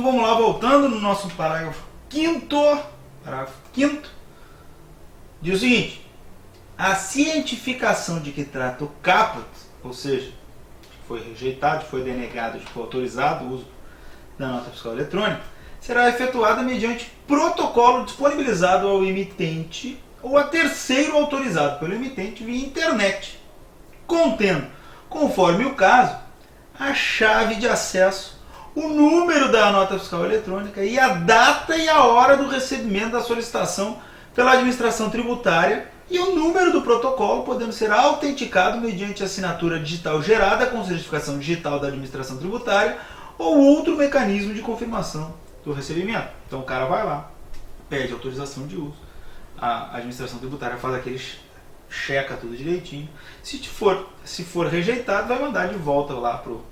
Então vamos lá, voltando no nosso parágrafo 5º. Parágrafo 5º. Diz o seguinte: a cientificação de que trata o caput, ou seja, foi rejeitado, foi denegado, foi autorizado o uso da nota fiscal eletrônica, será efetuada mediante protocolo disponibilizado ao emitente ou a terceiro autorizado pelo emitente via internet, contendo, conforme o caso, a chave de acesso, o número da nota fiscal eletrônica e a data e a hora do recebimento da solicitação pela administração tributária e o número do protocolo, podendo ser autenticado mediante assinatura digital gerada com certificação digital da administração tributária ou outro mecanismo de confirmação do recebimento. Então o cara vai lá, pede autorização de uso, a administração tributária faz aquele, checa tudo direitinho. Se for rejeitado, vai mandar de volta lá pro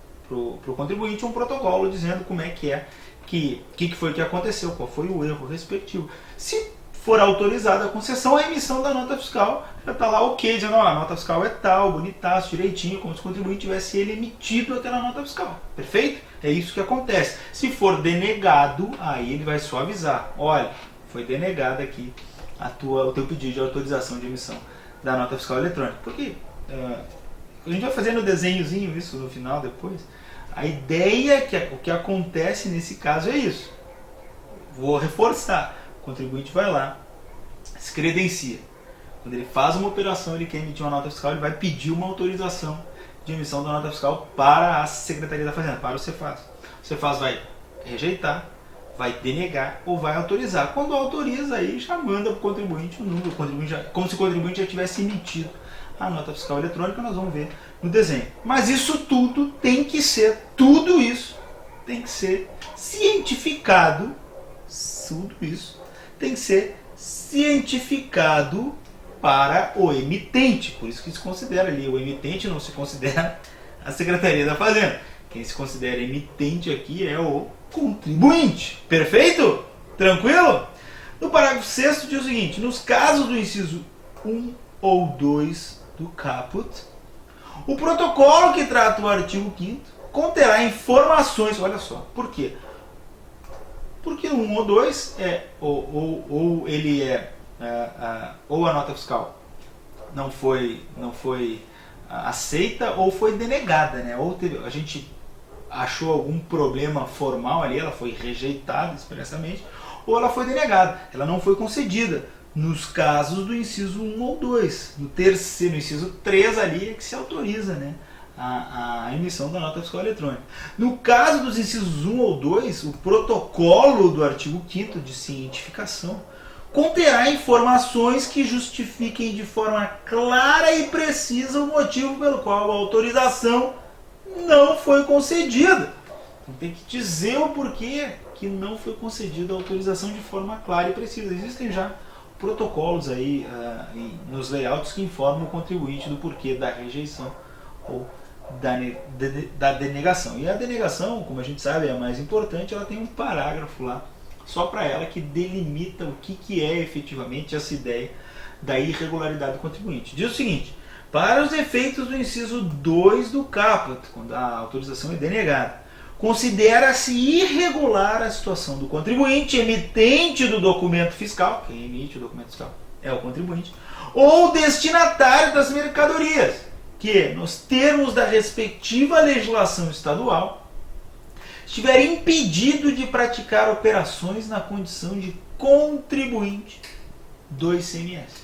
contribuinte um protocolo dizendo como é que foi que aconteceu, qual foi o erro respectivo. Se for autorizada a concessão, a emissão da nota fiscal já está lá ok, dizendo a nota fiscal é tal, bonitaço, direitinho, como se o contribuinte tivesse ele emitido aquela nota fiscal. Perfeito? É isso que acontece. Se for denegado, aí ele vai só avisar: olha, foi denegado aqui o teu pedido de autorização de emissão da nota fiscal eletrônica. Porque a gente vai fazendo desenhozinho isso no final depois. A ideia é que o que acontece nesse caso é isso. Vou reforçar. O contribuinte vai lá, se credencia. Quando ele faz uma operação, ele quer emitir uma nota fiscal, ele vai pedir uma autorização de emissão da nota fiscal para a Secretaria da Fazenda, para o Cefaz. O Cefaz vai rejeitar, vai denegar ou vai autorizar. Quando autoriza, aí já manda para o contribuinte o número, como se o contribuinte já tivesse emitido a nota fiscal eletrônica. Nós vamos ver no desenho. Mas isso tudo tem que ser, tudo isso tem que ser cientificado, tudo isso tem que ser cientificado para o emitente. Por isso que se considera ali, o emitente não se considera a Secretaria da Fazenda. Quem se considera emitente aqui é o contribuinte. Perfeito? Tranquilo? No parágrafo 6º diz o seguinte: nos casos do inciso 1 ou 2 do caput, o protocolo que trata o artigo 5º conterá informações. Olha só, por quê? Porque no 1 ou 2 ou a nota fiscal não foi aceita ou foi denegada, né? Ou a gente achou algum problema formal ali, ela foi rejeitada expressamente, ou ela foi denegada, ela não foi concedida. Nos casos do inciso 1 ou 2, no inciso 3 ali é que se autoriza, né, a emissão da nota fiscal eletrônica. No caso dos incisos 1 ou 2, o protocolo do artigo 5º de cientificação conterá informações que justifiquem de forma clara e precisa o motivo pelo qual a autorização não foi concedida. Então tem que dizer o porquê que não foi concedida a autorização de forma clara e precisa. Existem já protocolos aí nos layouts que informam o contribuinte do porquê da rejeição ou da denegação. E a denegação, como a gente sabe, é a mais importante. Ela tem um parágrafo lá só para ela que delimita o que é efetivamente essa ideia da irregularidade do contribuinte. Diz o seguinte: para os efeitos do inciso 2 do caput, quando a autorização é denegada, considera-se irregular a situação do contribuinte emitente do documento fiscal, quem emite o documento fiscal é o contribuinte, ou destinatário das mercadorias, que, nos termos da respectiva legislação estadual, estiver impedido de praticar operações na condição de contribuinte do ICMS.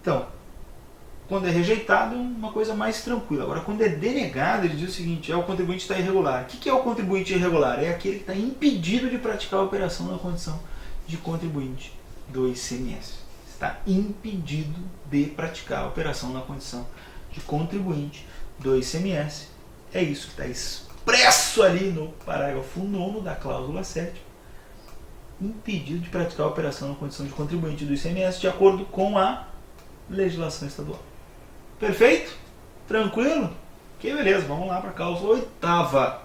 Então, quando é rejeitado, é uma coisa mais tranquila. Agora, quando é denegado, ele diz o seguinte: o contribuinte está irregular. O que é o contribuinte irregular? É aquele que está impedido de praticar a operação na condição de contribuinte do ICMS. Está impedido de praticar a operação na condição de contribuinte do ICMS. É isso que está expresso ali no parágrafo 9º da cláusula 7ª. Impedido de praticar a operação na condição de contribuinte do ICMS de acordo com a legislação estadual. Perfeito? Tranquilo? Ok, beleza. Vamos lá para a cláusula 8ª.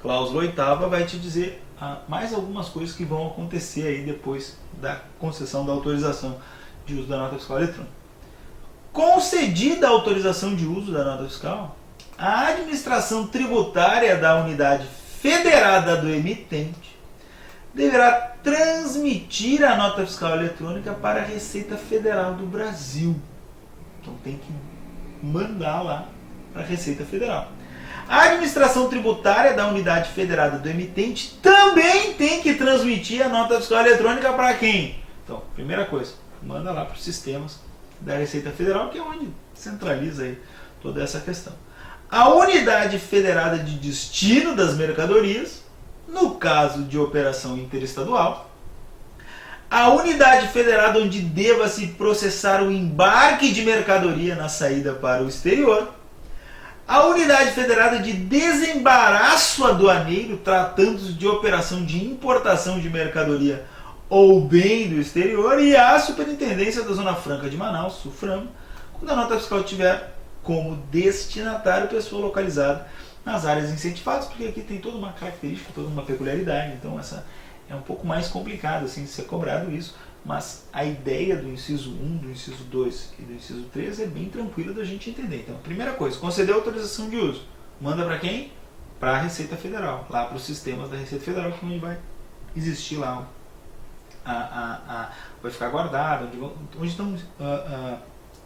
Cláusula 8ª vai te dizer mais algumas coisas que vão acontecer aí depois da concessão da autorização de uso da nota fiscal eletrônica. Concedida a autorização de uso da nota fiscal, a administração tributária da unidade federada do emitente deverá transmitir a nota fiscal eletrônica para a Receita Federal do Brasil. Então tem que mandar lá para a Receita Federal. A administração tributária da unidade federada do emitente também tem que transmitir a nota fiscal eletrônica para quem? Então, primeira coisa, manda lá para os sistemas da Receita Federal, que é onde centraliza aí toda essa questão. A unidade federada de destino das mercadorias, no caso de operação interestadual, a unidade federada onde deva se processar o embarque de mercadoria na saída para o exterior, a unidade federada de desembaraço aduaneiro, tratando-se de operação de importação de mercadoria ou bem do exterior, e a Superintendência da Zona Franca de Manaus, SUFRAM, quando a nota fiscal tiver como destinatário pessoa localizada nas áreas incentivadas, porque aqui tem toda uma característica, toda uma peculiaridade, então essa é um pouco mais complicado assim, de ser cobrado isso, mas a ideia do inciso 1, do inciso 2 e do inciso 3 é bem tranquila da gente entender. Então, primeira coisa, conceder autorização de uso. Manda para quem? Para a Receita Federal, lá para os sistemas da Receita Federal, que é onde vai existir lá, vai ficar guardado,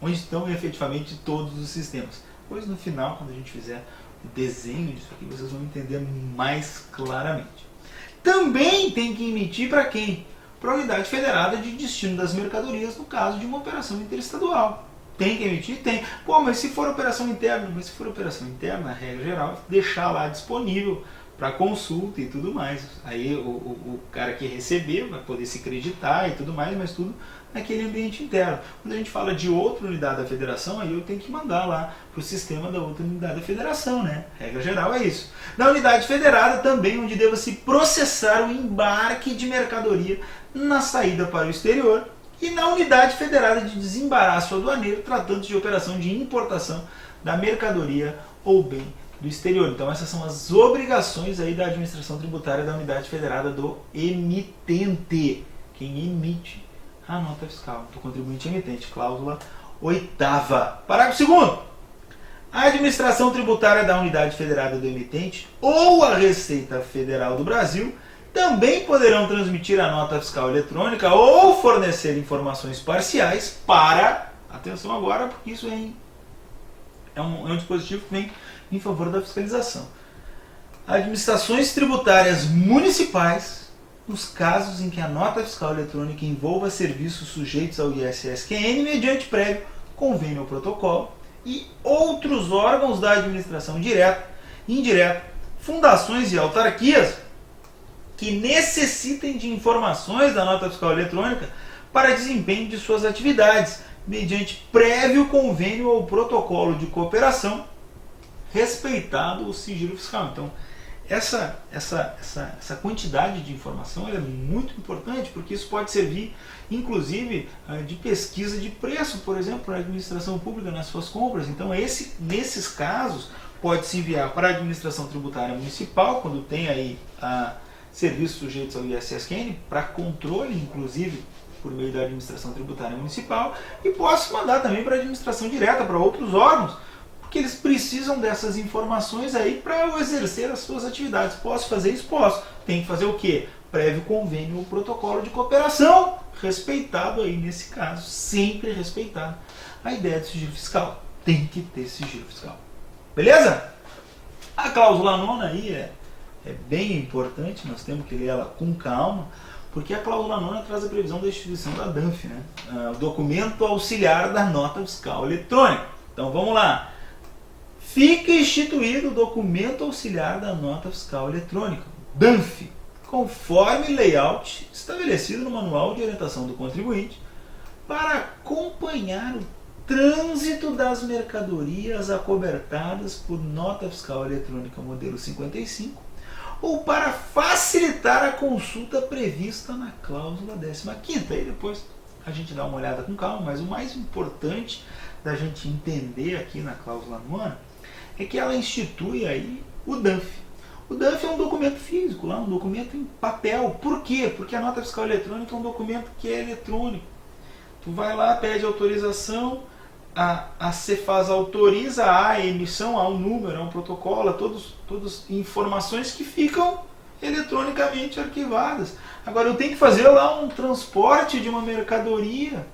onde estão efetivamente todos os sistemas. Depois, no final, quando a gente fizer o desenho disso aqui, vocês vão entender mais claramente. Também tem que emitir para quem? Para a unidade federada de destino das mercadorias, no caso de uma operação interestadual. Tem que emitir? Tem. Pô, mas se for operação interna? Mas se for operação interna, a regra geral é deixar lá disponível para consulta e tudo mais. Aí o cara que recebeu vai poder se creditar e tudo mais, mas tudo naquele ambiente interno. Quando a gente fala de outra unidade da federação, aí eu tenho que mandar lá para o sistema da outra unidade da federação, né? Regra geral é isso. Na unidade federada também, onde deva se processar o embarque de mercadoria na saída para o exterior, e na unidade federada de desembaraço aduaneiro, tratando de operação de importação da mercadoria ou bem do exterior. Então essas são as obrigações aí da administração tributária da unidade federada do emitente, quem emite a nota fiscal, do contribuinte emitente, cláusula 8ª. Parágrafo 2º. A administração tributária da unidade federada do emitente ou a Receita Federal do Brasil também poderão transmitir a nota fiscal eletrônica ou fornecer informações parciais para, atenção agora, porque isso é um dispositivo que vem em favor da fiscalização. Administrações tributárias municipais, nos casos em que a nota fiscal eletrônica envolva serviços sujeitos ao ISSQN mediante prévio convênio ou protocolo, e outros órgãos da administração direta e indireta, fundações e autarquias que necessitem de informações da nota fiscal eletrônica para desempenho de suas atividades, mediante prévio convênio ou protocolo de cooperação, respeitado o sigilo fiscal. Então, essa quantidade de informação é muito importante, porque isso pode servir, inclusive, de pesquisa de preço, por exemplo, para a administração pública nas suas compras. Então, nesses casos, pode-se enviar para a administração tributária municipal, quando tem aí serviços sujeitos ao ISSQN, para controle, inclusive, por meio da administração tributária municipal, e posso mandar também para a administração direta, para outros órgãos, porque eles precisam dessas informações aí para exercer as suas atividades. Posso fazer isso? Posso. Tem que fazer o quê? Prévio convênio ou protocolo de cooperação, respeitado aí nesse caso, sempre respeitado a ideia de sigilo fiscal. Tem que ter sigilo fiscal. Beleza? A cláusula 9ª aí é bem importante, nós temos que ler ela com calma, porque a cláusula 9ª traz a previsão da instituição da DANF, né? O documento auxiliar da nota fiscal eletrônica. Então vamos lá. Fica instituído o documento auxiliar da nota fiscal eletrônica, DANF, conforme layout estabelecido no Manual de Orientação do Contribuinte, para acompanhar o trânsito das mercadorias acobertadas por nota fiscal eletrônica modelo 55, ou para facilitar a consulta prevista na cláusula 15ª. Aí depois a gente dá uma olhada com calma, mas o mais importante da gente entender aqui na cláusula 9ª é que ela institui aí o DANF. O DANF é um documento físico, lá, um documento em papel. Por quê? Porque a nota fiscal eletrônica é um documento que é eletrônico. Tu vai lá, pede autorização, a Cefaz autoriza a emissão, há um número, há um protocolo, todas informações que ficam eletronicamente arquivadas. Agora eu tenho que fazer lá um transporte de uma mercadoria.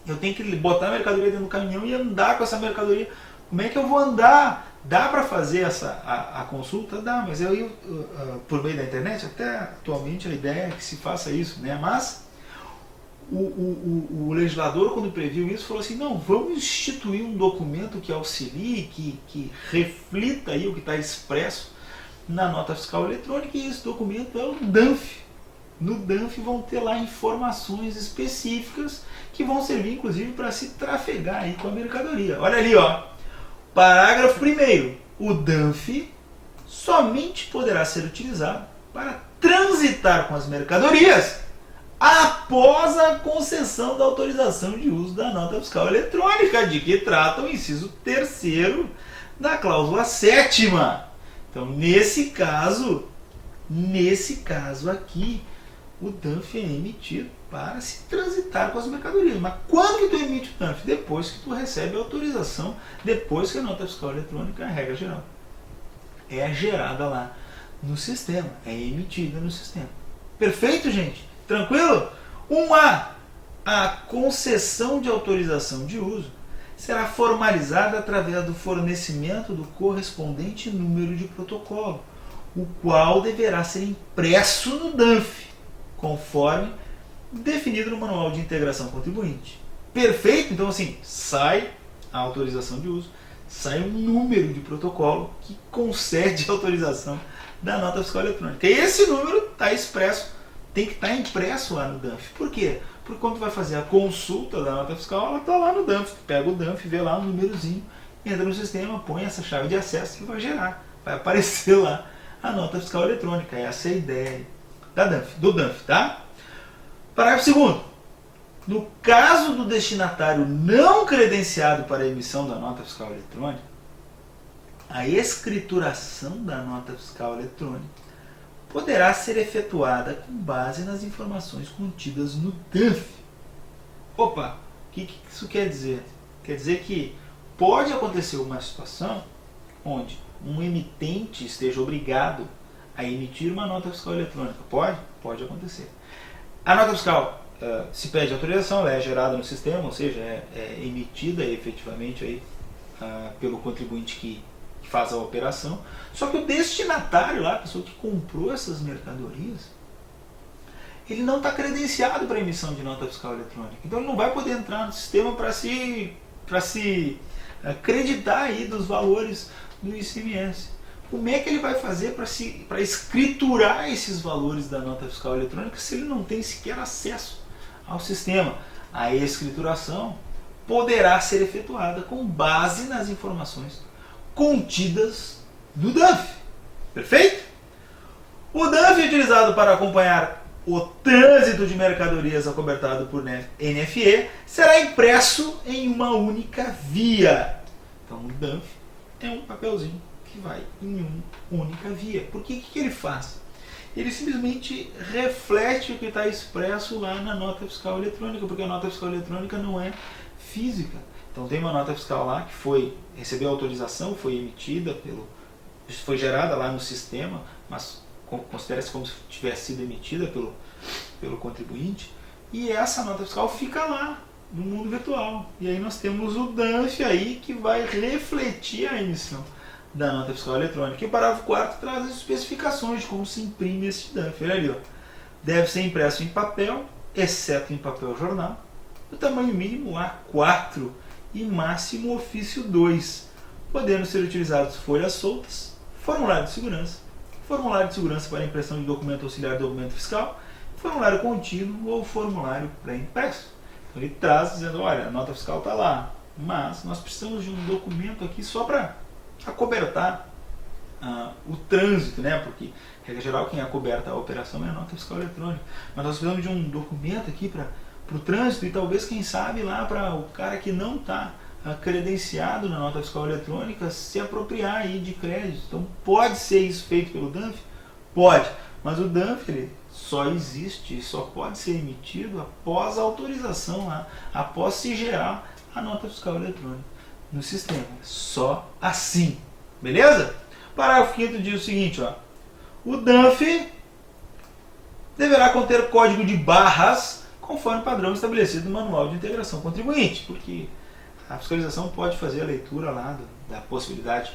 Eu tenho que botar a mercadoria dentro do caminhão e andar com essa mercadoria. Como é que eu vou andar? Dá para fazer a consulta? Dá, mas eu, por meio da internet, até atualmente a ideia é que se faça isso, né? Mas o legislador, quando previu isso, falou assim, não, vamos instituir um documento que auxilie, que reflita aí o que está expresso na nota fiscal eletrônica, e esse documento é o DANF. No DANF vão ter lá informações específicas que vão servir, inclusive, para se trafegar aí com a mercadoria. Olha ali, ó. Parágrafo 1º. O DANF somente poderá ser utilizado para transitar com as mercadorias após a concessão da autorização de uso da nota fiscal eletrônica, de que trata o inciso 3º da cláusula 7ª. Então, nesse caso aqui, o DANF é emitido para se transitar com as mercadorias. Mas quando que tu emite o DANF? Depois que tu recebe a autorização, depois que a nota fiscal eletrônica, a regra geral, é gerada lá no sistema, é emitida no sistema. Perfeito, gente? Tranquilo? A concessão de autorização de uso será formalizada através do fornecimento do correspondente número de protocolo, o qual deverá ser impresso no DANF, conforme definido no Manual de Integração Contribuinte. Perfeito? Então, assim, sai a autorização de uso, sai um número de protocolo que concede a autorização da nota fiscal eletrônica. E esse número está expresso, tem que estar impresso lá no DANF. Por quê? Porque quando tu vai fazer a consulta da nota fiscal, ela está lá no DANF. Tu pega o DANF, vê lá um númerozinho, entra no sistema, põe essa chave de acesso e vai gerar. Vai aparecer lá a nota fiscal eletrônica. Essa é a ideia do DANF, tá? Parágrafo 2º. No caso do destinatário não credenciado para a emissão da nota fiscal eletrônica, a escrituração da nota fiscal eletrônica poderá ser efetuada com base nas informações contidas no DANF. Opa, o que isso quer dizer? Quer dizer que pode acontecer uma situação onde um emitente esteja obrigado a emitir uma nota fiscal eletrônica. Pode acontecer. A nota fiscal se pede autorização, ela é gerada no sistema, ou seja, é emitida efetivamente aí, pelo contribuinte que faz a operação. Só que o destinatário lá, a pessoa que comprou essas mercadorias, ele não está credenciado para emissão de nota fiscal eletrônica. Então ele não vai poder entrar no sistema para se acreditar aí dos valores do ICMS. Como é que ele vai fazer para escriturar esses valores da nota fiscal eletrônica se ele não tem sequer acesso ao sistema? A escrituração poderá ser efetuada com base nas informações contidas no DANF. Perfeito? O DANF é utilizado para acompanhar o trânsito de mercadorias acobertado por NFE, será impresso em uma única via. Então o DANF é um papelzinho que vai em uma única via. Por que ele faz? Ele simplesmente reflete o que está expresso lá na nota fiscal eletrônica, porque a nota fiscal eletrônica não é física. Então tem uma nota fiscal lá que recebeu autorização, foi emitida, foi gerada lá no sistema, mas considera-se como se tivesse sido emitida pelo contribuinte, e essa nota fiscal fica lá no mundo virtual. E aí nós temos o DANF aí que vai refletir a emissão da nota fiscal eletrônica. E o parágrafo 4º traz as especificações de como se imprime esse DANF. Olha ali, ó. Deve ser impresso em papel, exceto em papel jornal, o tamanho mínimo A4 e máximo ofício 2, podendo ser utilizados folhas soltas, formulário de segurança para impressão de documento auxiliar de documento fiscal, formulário contínuo ou formulário pré-impresso. Então ele traz dizendo, olha, a nota fiscal está lá, mas nós precisamos de um documento aqui só para acobertar o trânsito, né? Porque, regra geral, quem acoberta a operação é a nota fiscal eletrônica. Mas nós precisamos de um documento aqui para o trânsito e talvez, quem sabe, lá para o cara que não está credenciado na nota fiscal eletrônica se apropriar aí de crédito. Então, pode ser isso feito pelo DANF? Pode, mas o DANF ele só existe, só pode ser emitido após a autorização lá, após se gerar a nota fiscal eletrônica no sistema. Só assim. Beleza? Parágrafo 5º diz o seguinte, ó. O DANF deverá conter código de barras conforme padrão estabelecido no Manual de Integração Contribuinte, porque a fiscalização pode fazer a leitura lá da possibilidade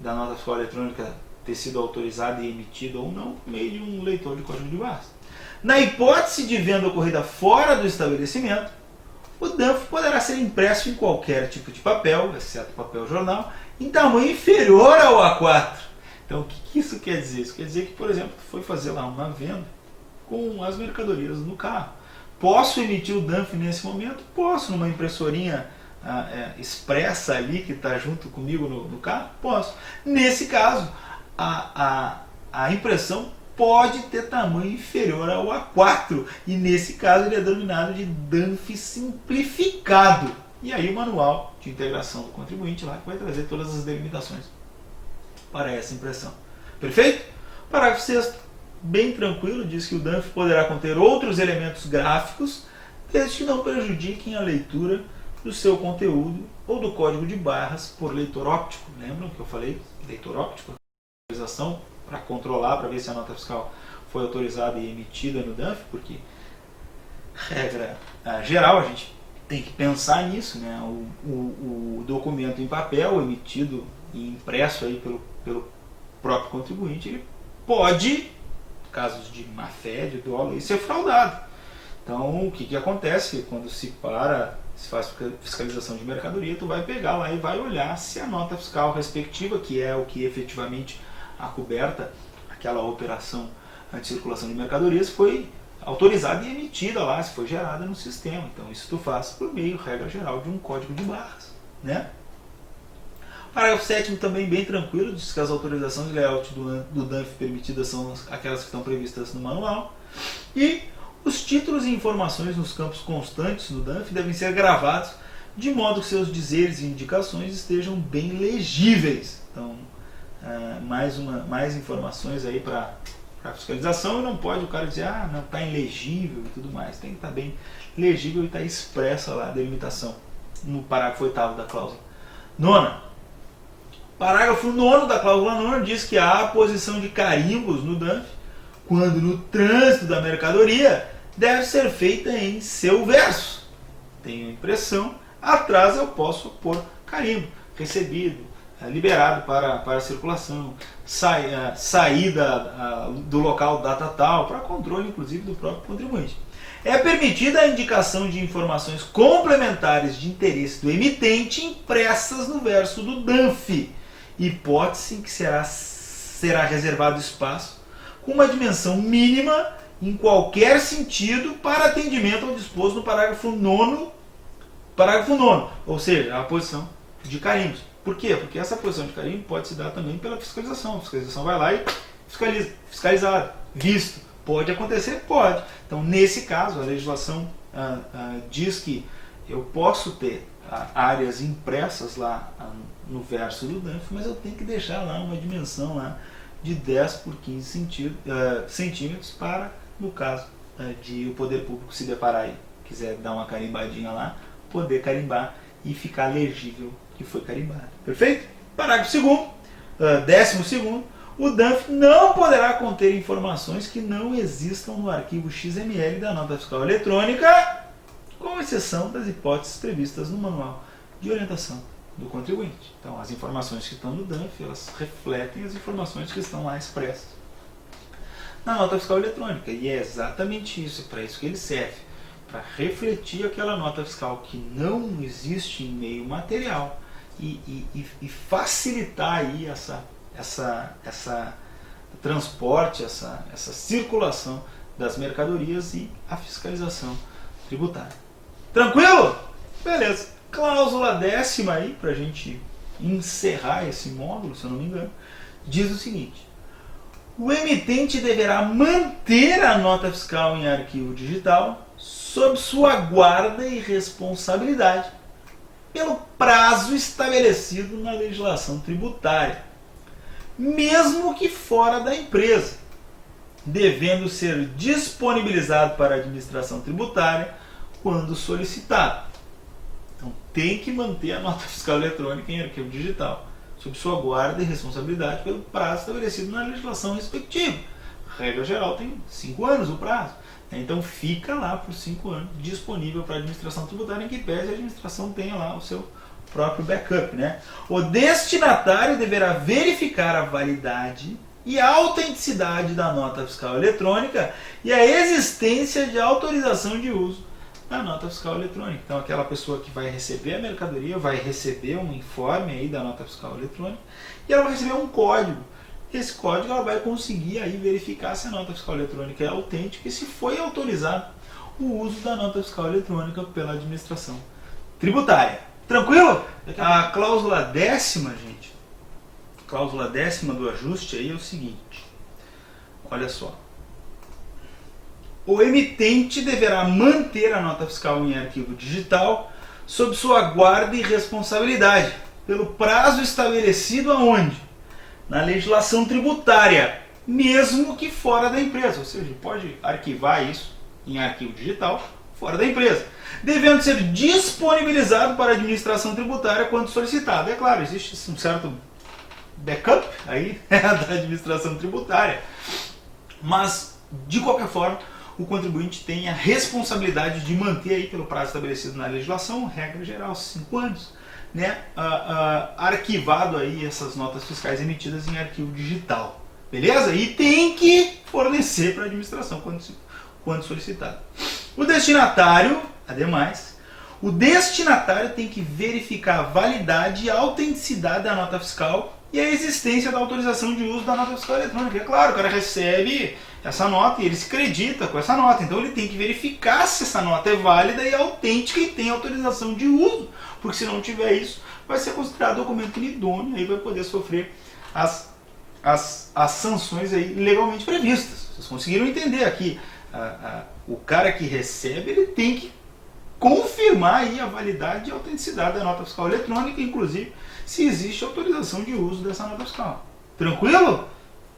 da nota fiscal eletrônica ter sido autorizada e emitida ou não por meio de um leitor de código de barras. Na hipótese de venda ocorrida fora do estabelecimento, o DANF poderá ser impresso em qualquer tipo de papel, exceto papel jornal, em tamanho inferior ao A4. Então, o que isso quer dizer? Isso quer dizer que, por exemplo, tu foi fazer lá uma venda com as mercadorias no carro. Posso emitir o DANF nesse momento? Posso, numa impressorinha expressa ali que está junto comigo no carro? Posso. Nesse caso, a impressão pode ter tamanho inferior ao A4 e nesse caso ele é denominado de DANF simplificado. E aí o manual de integração do contribuinte lá que vai trazer todas as delimitações para essa impressão. Perfeito? Parágrafo 6º, bem tranquilo, diz que o DANF poderá conter outros elementos gráficos desde que não prejudiquem a leitura do seu conteúdo ou do código de barras por leitor óptico. Lembram que eu falei? Leitor óptico, autorização para controlar, para ver se a nota fiscal foi autorizada e emitida no DANF, porque regra geral, a gente tem que pensar nisso, né? O documento em papel, emitido e impresso aí pelo próprio contribuinte, ele pode, casos de má fé, de dolo, ser fraudado. Então, o que acontece quando se faz fiscalização de mercadoria? Tu vai pegar lá e vai olhar se a nota fiscal respectiva, que é o que efetivamente acoberta aquela operação de circulação de mercadorias, foi autorizada e emitida lá, se foi gerada no sistema. Então, isso tu faz por meio, regra geral, de um código de barras, né? Parágrafo 7º também bem tranquilo, diz que as autorizações de layout do DANF permitidas são aquelas que estão previstas no manual. E os títulos e informações nos campos constantes do DANF devem ser gravados de modo que seus dizeres e indicações estejam bem legíveis. Então, mais informações aí para fiscalização, e não pode o cara dizer, não está ilegível e tudo mais. Tem que estar bem legível e estar expressa lá a delimitação no parágrafo 8º da cláusula 9ª. Parágrafo 9º da cláusula 9ª diz que há a posição de carimbos no DANF quando no trânsito da mercadoria deve ser feita em seu verso. Tenho impressão, atrás eu posso pôr carimbo, recebido, liberado para circulação, saída do local data tal, para controle inclusive do próprio contribuinte. É permitida a indicação de informações complementares de interesse do emitente impressas no verso do DANF, hipótese em que será reservado espaço com uma dimensão mínima em qualquer sentido para atendimento ao disposto no parágrafo 9º, ou seja, a posição de carimbos. Por quê? Porque essa posição de carimbo pode se dar também pela fiscalização. A fiscalização vai lá e fiscaliza. Fiscalizado, visto. Pode acontecer? Pode. Então, nesse caso, a legislação diz que eu posso ter áreas impressas lá no verso do DANF, mas eu tenho que deixar lá uma dimensão lá de 10 por 15 centímetros para, no caso de o poder público se deparar e quiser dar uma carimbadinha lá, poder carimbar e ficar legível que foi carimbado. Perfeito? Parágrafo 12º. O DANF não poderá conter informações que não existam no arquivo XML da nota fiscal eletrônica, com exceção das hipóteses previstas no manual de orientação do contribuinte. Então, as informações que estão no DANF, elas refletem as informações que estão lá expressas na nota fiscal eletrônica. E é exatamente isso, é para isso que ele serve, para refletir aquela nota fiscal que não existe em meio material e facilitar aí essa transporte, essa circulação das mercadorias e a fiscalização tributária. Tranquilo? Beleza. Cláusula 10ª aí, para a gente encerrar esse módulo, se eu não me engano, diz o seguinte: o emitente deverá manter a nota fiscal em arquivo digital sob sua guarda e responsabilidade pelo prazo estabelecido na legislação tributária, mesmo que fora da empresa, devendo ser disponibilizado para a administração tributária quando solicitado. Então tem que manter a nota fiscal eletrônica em arquivo digital, sob sua guarda e responsabilidade pelo prazo estabelecido na legislação respectiva. Regra geral tem 5 anos o prazo. Então fica lá por 5 anos disponível para a administração tributária, em que pese a administração tenha lá o seu próprio backup, né? O destinatário deverá verificar a validade e a autenticidade da nota fiscal eletrônica e a existência de autorização de uso da nota fiscal eletrônica. Então aquela pessoa que vai receber a mercadoria vai receber um informe aí da nota fiscal eletrônica e ela vai receber um código. Esse código ela vai conseguir aí verificar se a nota fiscal eletrônica é autêntica e se foi autorizado o uso da nota fiscal eletrônica pela administração tributária. Tranquilo? A cláusula 10ª, gente, a cláusula 10ª do ajuste aí é o seguinte, olha só. O emitente deverá manter a nota fiscal em arquivo digital sob sua guarda e responsabilidade pelo prazo estabelecido aonde? Na legislação tributária, mesmo que fora da empresa, ou seja, pode arquivar isso em arquivo digital fora da empresa, devendo ser disponibilizado para a administração tributária quando solicitado. É claro, existe um certo backup aí da administração tributária, mas de qualquer forma o contribuinte tem a responsabilidade de manter aí pelo prazo estabelecido na legislação, regra geral, 5 anos, né, arquivado aí essas notas fiscais emitidas em arquivo digital, beleza? E tem que fornecer para a administração quando solicitado. O destinatário, ademais, o destinatário tem que verificar a validade e a autenticidade da nota fiscal e a existência da autorização de uso da nota fiscal eletrônica. É claro, o cara recebe essa nota e ele se acredita com essa nota, então ele tem que verificar se essa nota é válida e autêntica e tem autorização de uso, porque se não tiver isso, vai ser considerado documento inidôneo e aí vai poder sofrer as sanções aí legalmente previstas. Vocês conseguiram entender aqui? O cara que recebe, ele tem que confirmar aí a validade e a autenticidade da nota fiscal eletrônica, inclusive se existe autorização de uso dessa nota fiscal. Tranquilo?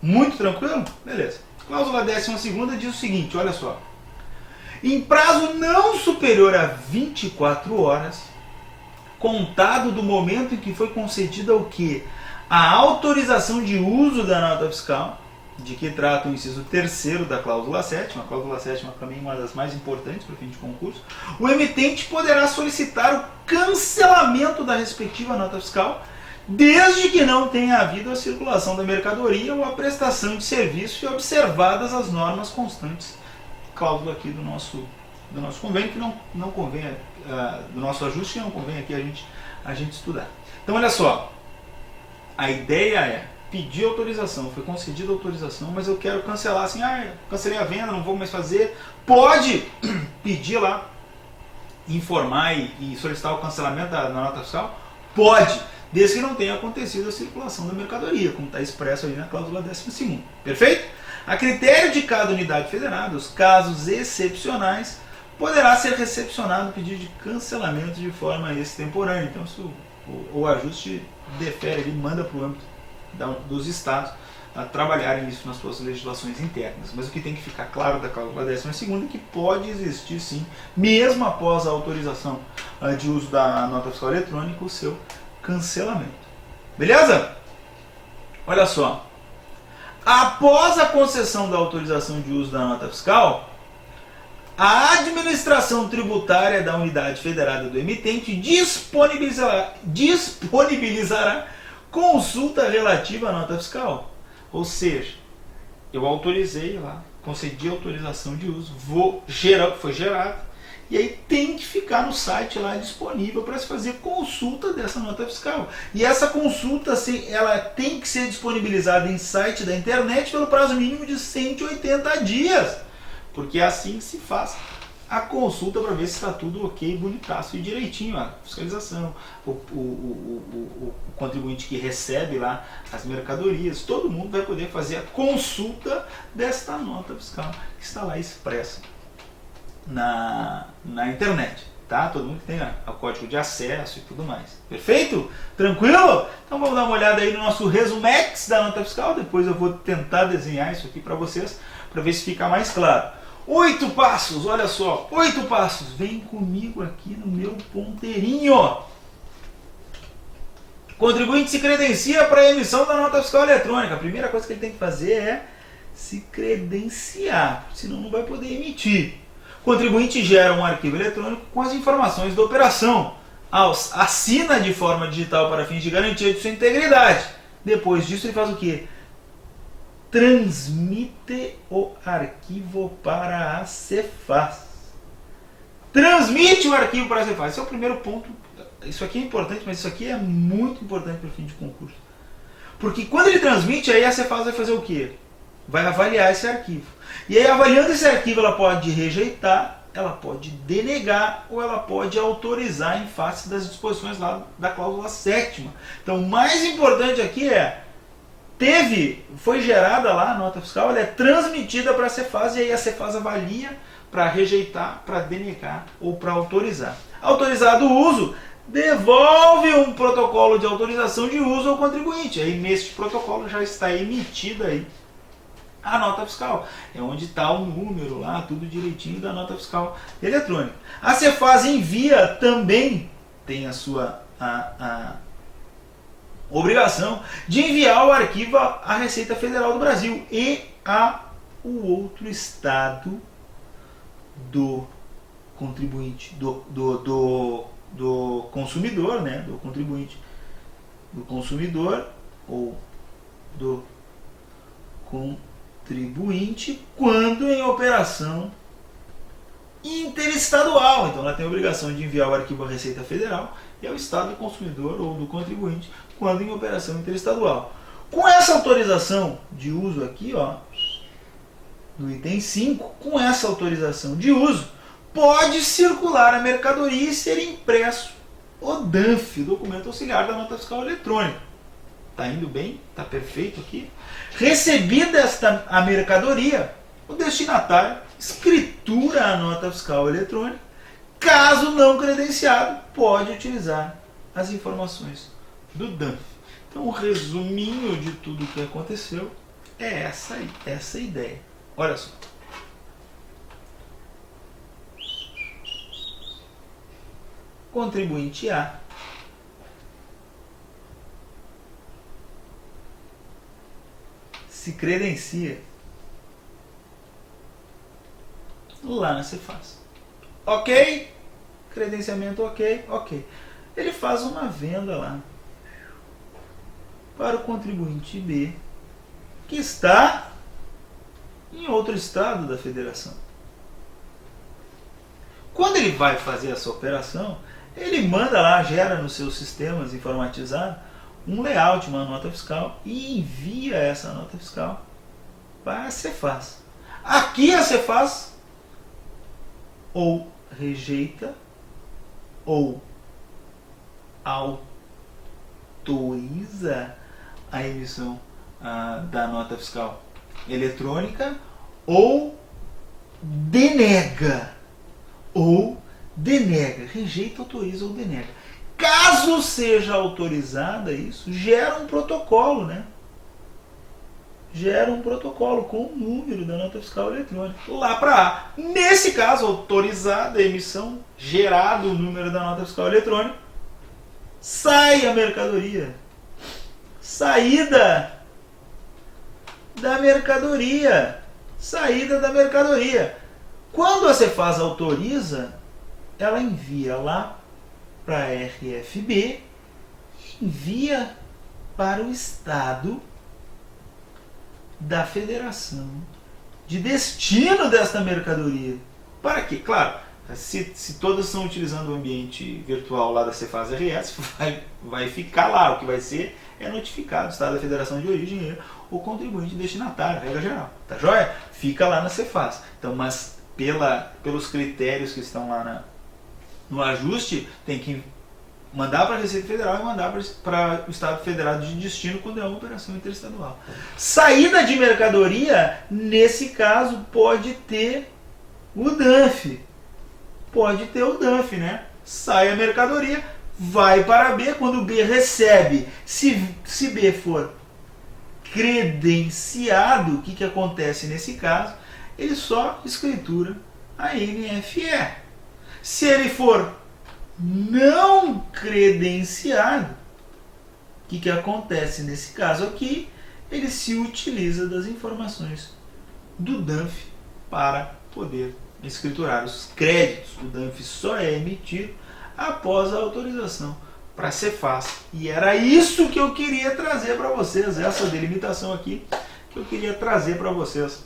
Muito tranquilo? Beleza. Cláusula 12ª diz o seguinte, olha só. Em prazo não superior a 24 horas, contado do momento em que foi concedida o quê? A autorização de uso da nota fiscal, de que trata o inciso 3º da cláusula 7ª, a cláusula 7ª para mim é uma das mais importantes para o fim de concurso, o emitente poderá solicitar o cancelamento da respectiva nota fiscal, desde que não tenha havido a circulação da mercadoria ou a prestação de serviço e observadas as normas constantes, cláusula aqui do nosso convênio, que não convém, do nosso ajuste, que não convém aqui a gente estudar. Então olha só, a ideia é pedir autorização, foi concedida autorização, mas eu quero cancelar, assim, cancelei a venda, não vou mais fazer. Pode pedir lá, informar e solicitar o cancelamento da nota fiscal? Pode, desde que não tenha acontecido a circulação da mercadoria, como está expresso ali na cláusula 12ª. Perfeito? A critério de cada unidade federada, os casos excepcionais, poderá ser recepcionado o pedido de cancelamento de forma extemporânea. Então, se o ajuste defere, ele manda para o âmbito dos estados a trabalharem isso nas suas legislações internas. Mas o que tem que ficar claro da cláusula 12ª é que pode existir sim, mesmo após a autorização de uso da nota fiscal eletrônica, o seu cancelamento. Beleza? Olha só. Após a concessão da autorização de uso da nota fiscal, a administração tributária da unidade federada do emitente disponibilizará consulta relativa à nota fiscal. Ou seja, eu autorizei lá, concedi autorização de uso, foi gerado, e aí tem que ficar no site lá disponível para se fazer consulta dessa nota fiscal. E essa consulta ela tem que ser disponibilizada em site da internet pelo prazo mínimo de 180 dias, porque é assim que se faz a consulta para ver se está tudo ok, bonitaço e direitinho, a fiscalização, o contribuinte que recebe lá as mercadorias, todo mundo vai poder fazer a consulta desta nota fiscal que está lá expressa na internet, tá? Todo mundo que tem o código de acesso e tudo mais. Perfeito? Tranquilo? Então vamos dar uma olhada aí no nosso resumex da nota fiscal, depois eu vou tentar desenhar isso aqui para vocês, para ver se fica mais claro. 8 passos, olha só, 8 passos. Vem comigo aqui no meu ponteirinho. Contribuinte se credencia para a emissão da nota fiscal eletrônica. A primeira coisa que ele tem que fazer é se credenciar, senão não vai poder emitir. O contribuinte gera um arquivo eletrônico com as informações da operação. Assina de forma digital para fins de garantia de sua integridade. Depois disso ele faz o quê? Transmite o arquivo para a Cefaz. Transmite o arquivo para a Cefaz. Esse é o primeiro ponto. Isso aqui é importante, mas isso aqui é muito importante para o fim de concurso. Porque quando ele transmite, aí a Cefaz vai fazer o quê? Vai avaliar esse arquivo. E aí, avaliando esse arquivo, ela pode rejeitar, ela pode denegar ou ela pode autorizar em face das disposições lá da cláusula 7ª. Então, o mais importante aqui é foi gerada lá a nota fiscal, ela é transmitida para a Cefaz e aí a Cefaz avalia para rejeitar, para denegar ou para autorizar. Autorizado o uso, devolve um protocolo de autorização de uso ao contribuinte. Aí neste protocolo já está emitida aí a nota fiscal. É onde está o número lá, tudo direitinho da nota fiscal eletrônica. A Cefaz envia também, tem a sua obrigação de enviar o arquivo à Receita Federal do Brasil e a o outro estado do contribuinte, do consumidor, né? Do contribuinte, do consumidor ou do contribuinte quando em operação interestadual. Então ela tem a obrigação de enviar o arquivo à Receita Federal e ao estado do consumidor ou do contribuinte quando em operação interestadual. Com essa autorização de uso aqui, ó, do item 5, com essa autorização de uso, pode circular a mercadoria e ser impresso o DANF, documento auxiliar da nota fiscal eletrônica. Está indo bem? Está perfeito aqui? Recebida a mercadoria, o destinatário escritura a nota fiscal eletrônica. Caso não credenciado, pode utilizar as informações do DANF. Então, o resuminho de tudo o que aconteceu é essa ideia. Olha só. Contribuinte A se credencia lá na Cefaz. Ok? Credenciamento ok? Ok. Ele faz uma venda lá para o contribuinte B, que está em outro estado da federação. Quando ele vai fazer essa operação, ele manda lá, gera nos seus sistemas informatizados um layout, uma nota fiscal e envia essa nota fiscal para a Cefaz. Aqui a Cefaz ou rejeita ou autoriza a emissão da nota fiscal eletrônica ou denega. Rejeita, autoriza ou denega. Caso seja autorizada isso, gera um protocolo, né? Gera um protocolo com o número da nota fiscal eletrônica lá para A. Nesse caso, autorizada a emissão, gerado o número da nota fiscal eletrônica, sai a mercadoria. Saída da mercadoria. Saída da mercadoria. Quando a Cefaz autoriza, ela envia lá para a RFB, envia para o estado da federação de destino desta mercadoria. Para quê? Claro, se todas estão utilizando o ambiente virtual lá da Cefaz RS, vai ficar lá. O que vai ser é notificado o estado da federação de origem e o contribuinte destinatário, regra geral. Tá joia? Fica lá na Cefaz. Então, mas pelos critérios que estão lá no ajuste, tem que mandar para a Receita Federal e mandar para o Estado Federado de destino quando é uma operação interestadual. Saída de mercadoria, nesse caso, pode ter o DANF. Pode ter o DANF, né? Sai a mercadoria, vai para B, quando B recebe. Se B for credenciado, o que acontece nesse caso? ele só escritura a NFE. Se ele for não credenciado, o que acontece nesse caso aqui? Ele se utiliza das informações do DANF para poder escriturar os créditos. O DANF só é emitido após a autorização para Cefaz. E era isso que eu queria trazer para vocês, essa delimitação aqui que eu queria trazer para vocês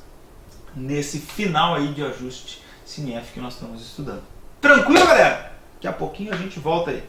nesse final aí de ajuste CINEF que nós estamos estudando. Tranquilo, galera? Daqui a pouquinho a gente volta aí.